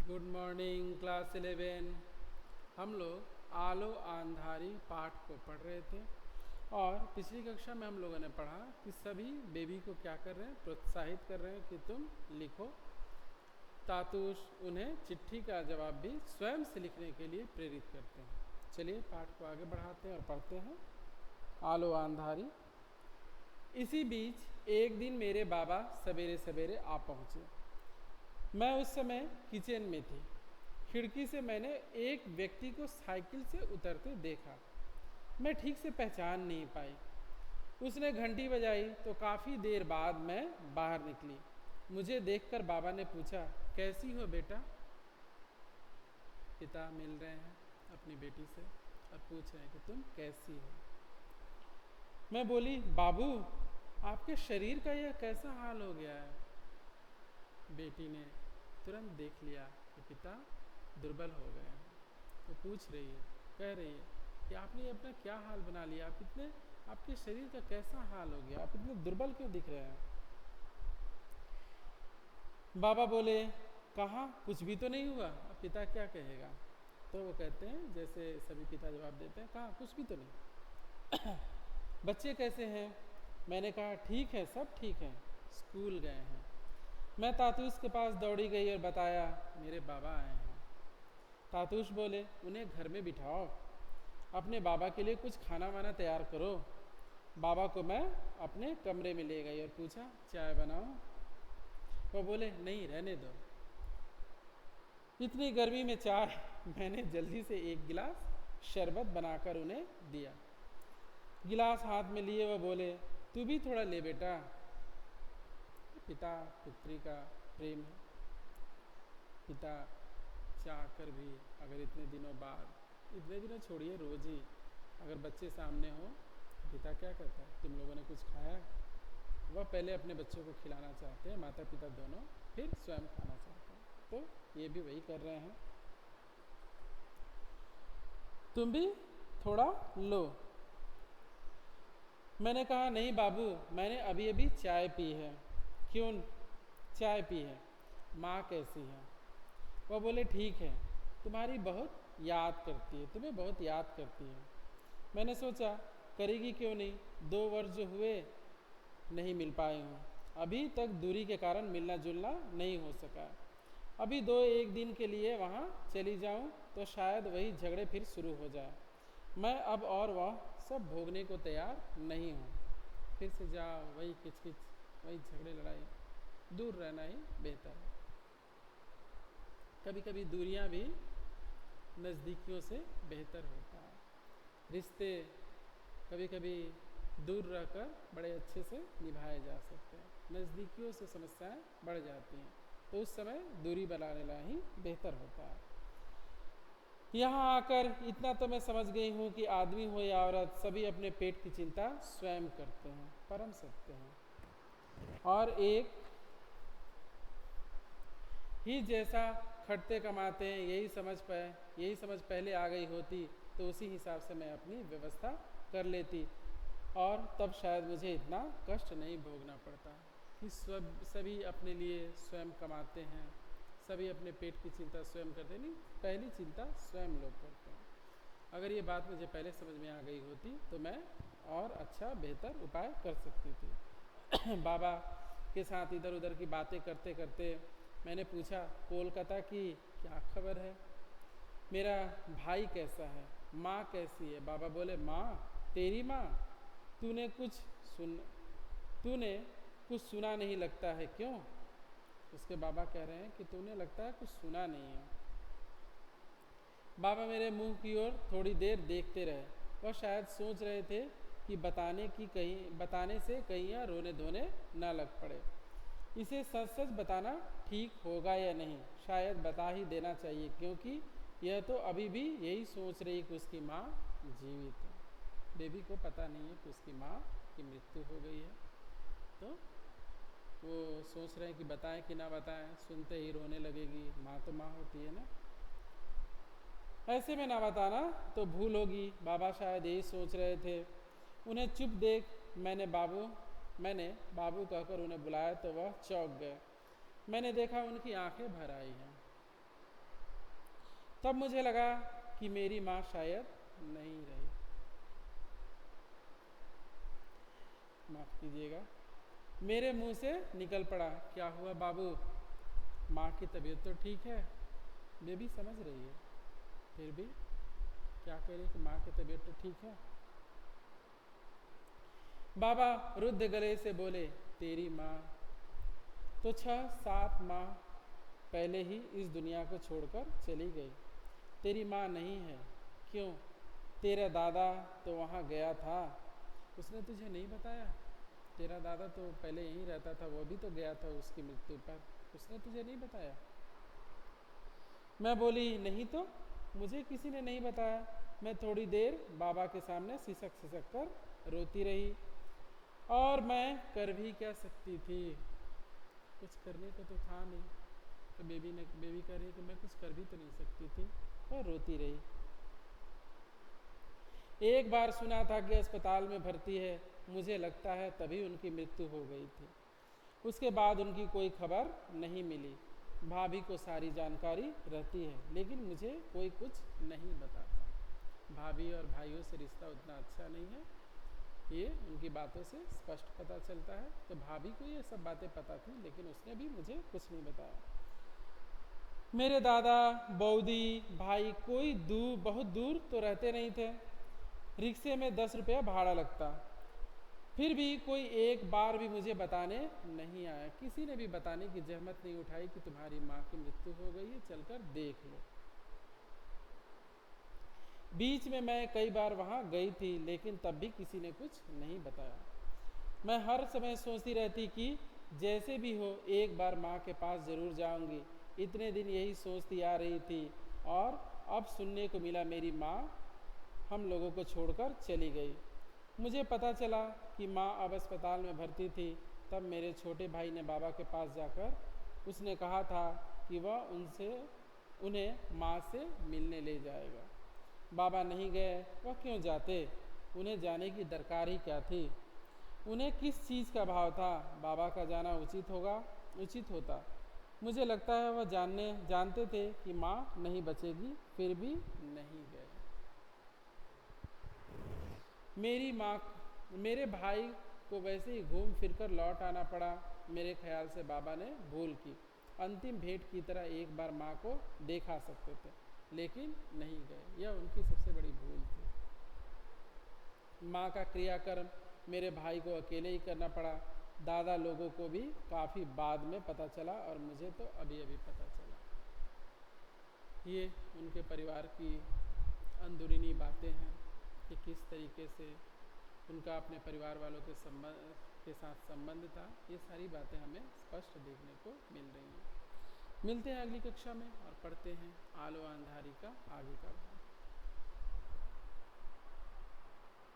Good morning class 11। हम लोग आलो आंधारी पाठ को पढ़ रहे थे और पिछली कक्षा में हम लोगों ने पढ़ा कि सभी बेबी को क्या कर रहे हैं, प्रोत्साहित कर रहे हैं कि तुम लिखो। तातुश उन्हें चिट्ठी का जवाब भी स्वयं से लिखने के लिए प्रेरित करते हैं। चलिए पाठ को आगे बढ़ाते हैं और पढ़ते हैं। आलो आंधारी। इसी बीच एक दिन मेरे बाबा सवेरे सवेरे आ पहुँचे। मैं उस समय किचन में थी। खिड़की से मैंने एक व्यक्ति को साइकिल से उतरते देखा। मैं ठीक से पहचान नहीं पाई। उसने घंटी बजाई तो काफ़ी देर बाद मैं बाहर निकली। मुझे देखकर बाबा ने पूछा, कैसी हो बेटा? पिता मिल रहे हैं अपनी बेटी से और पूछ रहे हैं कि तुम कैसी हो। मैं बोली, बाबू आपके शरीर का यह कैसा हाल हो गया है? बेटी ने तुरंत देख लिया कि पिता दुर्बल हो गए हैं। वो पूछ रही है, कह रही है कि आपने अपना क्या हाल बना लिया, आपके शरीर का कैसा हाल हो गया, आप इतने दुर्बल क्यों दिख रहे हैं? बाबा बोले, कहाँ कुछ भी तो नहीं हुआ, अब पिता क्या कहेगा? तो वो कहते हैं, जैसे सभी पिता जवाब देते हैं, कहाँ कुछ भी तो नहीं। बच्चे कैसे हैं? मैंने कहा, ठीक है, सब ठीक है, स्कूल गए हैं। मैं तातूस के पास दौड़ी गई और बताया, मेरे बाबा आए हैं। तातूस बोले, उन्हें घर में बिठाओ, अपने बाबा के लिए कुछ खाना वाना तैयार करो। बाबा को मैं अपने कमरे में ले गई और पूछा, चाय बनाऊं? वो बोले, नहीं रहने दो। इतनी गर्मी में चाय? मैंने जल्दी से एक गिलास शरबत बनाकर उन्हें दिया। गिलास हाथ में लिए वो बोले, तू भी थोड़ा ले बेटा। पिता पुत्री का प्रेम है। पिता चाहकर भी अगर इतने दिनों छोड़िए, रोज ही अगर बच्चे सामने हो, पिता क्या कहता है, तुम लोगों ने कुछ खाया? वह पहले अपने बच्चों को खिलाना चाहते हैं, माता पिता दोनों, फिर स्वयं खाना चाहते हैं। तो ये भी वही कर रहे हैं। तुम भी थोड़ा लो। मैंने कहा, नहीं बाबू, मैंने अभी अभी चाय पी है। क्यों चाय पी है? माँ कैसी है? वह बोले, ठीक है, तुम्हें बहुत याद करती है। मैंने सोचा, करेगी क्यों नहीं, 2 वर्ष जो हुए नहीं मिल पाए हूँ, अभी तक दूरी के कारण मिलना जुलना नहीं हो सका। अभी 1 दिन के लिए वहाँ चली जाऊँ तो शायद वही झगड़े फिर शुरू हो जाए। मैं अब और वह सब भोगने को तैयार नहीं हूँ। फिर से जाओ, वही किचकिच, वही झगड़े लड़ाई, दूर रहना ही बेहतर है। कभी कभी दूरियां भी नज़दीकियों से बेहतर होता है। रिश्ते कभी कभी दूर रहकर बड़े अच्छे से निभाए जा सकते हैं। नज़दीकियों से समस्याएं बढ़ जाती हैं, तो उस समय दूरी बना लेना ही बेहतर होता है। यहाँ आकर इतना तो मैं समझ गई हूँ कि आदमी हो या औरत, सभी अपने पेट की चिंता स्वयं करते हैं, परम सत्य है। और एक ही जैसा खटते कमाते हैं, यही समझ पहले आ गई होती तो उसी हिसाब से मैं अपनी व्यवस्था कर लेती और तब शायद मुझे इतना कष्ट नहीं भोगना पड़ता कि सभी अपने लिए स्वयं कमाते हैं, सभी अपने पेट की चिंता स्वयं करते नहीं, पहली चिंता स्वयं लोग करते हैं। अगर ये बात मुझे पहले समझ में आ गई होती तो मैं और अच्छा बेहतर उपाय कर सकती थी। बाबा के साथ इधर उधर की बातें करते करते मैंने पूछा, कोलकाता की क्या खबर है? मेरा भाई कैसा है? माँ कैसी है? बाबा बोले, माँ? तेरी माँ? तूने कुछ सुना नहीं लगता है, क्यों? उसके बाबा कह रहे हैं कि तूने लगता है कुछ सुना नहीं है। बाबा मेरे मुंह की ओर थोड़ी देर देखते रहे। वह शायद सोच रहे थे कि बताने से कहीं यहाँ रोने धोने न लग पड़े। इसे सच सच बताना ठीक होगा या नहीं, शायद बता ही देना चाहिए, क्योंकि यह तो अभी भी यही सोच रही कि उसकी माँ जीवित है। बेबी को पता नहीं है कि उसकी माँ की मृत्यु हो गई है, तो वो सोच रहे हैं कि बताएं कि ना बताएं, सुनते ही रोने लगेगी। माँ तो माँ होती है ना। ऐसे में ना बताना तो भूल होगी, बाबा शायद यही सोच रहे थे। उन्हें चुप देख मैंने बाबू कहकर उन्हें बुलाया तो वह चौंक गए। मैंने देखा उनकी आंखें भर आई हैं। तब मुझे लगा कि मेरी माँ शायद नहीं रही। माफ कीजिएगा, मेरे मुंह से निकल पड़ा, क्या हुआ बाबू, माँ की तबीयत तो ठीक है। बेबी समझ रही है, फिर भी क्या कह रही कि माँ की तबीयत तो ठीक है। बाबा रुद्ध गले से बोले, तेरी माँ तो 6-7 माह पहले ही इस दुनिया को छोड़कर चली गई। तेरी माँ नहीं है। क्यों? तेरा दादा तो वहाँ गया था। उसने तुझे नहीं बताया? तेरा दादा तो पहले यहीं रहता था, वो भी तो गया था उसकी मृत्यु पर, उसने तुझे नहीं बताया? मैं बोली, नहीं तो मुझे किसी ने नहीं बताया। मैं थोड़ी देर बाबा के सामने सिसक सिसक कर रोती रही, और मैं कर भी क्या सकती थी, कुछ करने को तो था नहीं। तो बेबी कह रही कि मैं कुछ कर भी तो नहीं सकती थी, और रोती रही। एक बार सुना था कि अस्पताल में भर्ती है, मुझे लगता है तभी उनकी मृत्यु हो गई थी। उसके बाद उनकी कोई खबर नहीं मिली। भाभी को सारी जानकारी रहती है, लेकिन मुझे कोई कुछ नहीं बताता। भाभी और भाइयों से रिश्ता उतना अच्छा नहीं है, ये उनकी बातों से स्पष्ट पता चलता है। तो भाभी को ये सब बातें पता थी, लेकिन उसने भी मुझे कुछ नहीं बताया। मेरे दादा, बौदी, भाई कोई बहुत दूर तो रहते नहीं थे। रिक्शे में 10 रुपया भाड़ा लगता। फिर भी कोई एक बार भी मुझे बताने नहीं आया। किसी ने भी बताने की जहमत नहीं उठाई कि तुम्हारी माँ की मृत्यु हो गई है, चलकर देख लो। बीच में मैं कई बार वहाँ गई थी, लेकिन तब भी किसी ने कुछ नहीं बताया। मैं हर समय सोचती रहती कि जैसे भी हो एक बार माँ के पास ज़रूर जाऊँगी। इतने दिन यही सोचती आ रही थी, और अब सुनने को मिला मेरी माँ हम लोगों को छोड़कर चली गई। मुझे पता चला कि माँ अब अस्पताल में भर्ती थी। तब मेरे छोटे भाई ने बाबा के पास जाकर उसने कहा था कि वह उन्हें माँ से मिलने ले जाएगा। बाबा नहीं गए। वह क्यों जाते? उन्हें जाने की दरकार ही क्या थी? उन्हें किस चीज़ का भाव था? बाबा का जाना उचित होता। मुझे लगता है वह जानते थे कि माँ नहीं बचेगी, फिर भी नहीं गए। मेरे भाई को वैसे ही घूम फिर कर लौट आना पड़ा। मेरे ख्याल से बाबा ने भूल की। अंतिम भेंट की तरह एक बार माँ को देखा सकते थे, लेकिन नहीं गए। यह उनकी सबसे बड़ी भूल थी। माँ का क्रियाकर्म मेरे भाई को अकेले ही करना पड़ा। दादा लोगों को भी काफ़ी बाद में पता चला, और मुझे तो अभी अभी पता चला। ये उनके परिवार की अंदरूनी बातें हैं कि किस तरीके से उनका अपने परिवार वालों के साथ संबंध था। ये सारी बातें हमें स्पष्ट देखने को मिल रही हैं। मिलते हैं अगली कक्षा में और पढ़ते हैं आलो अंधारी का आगे का भाग।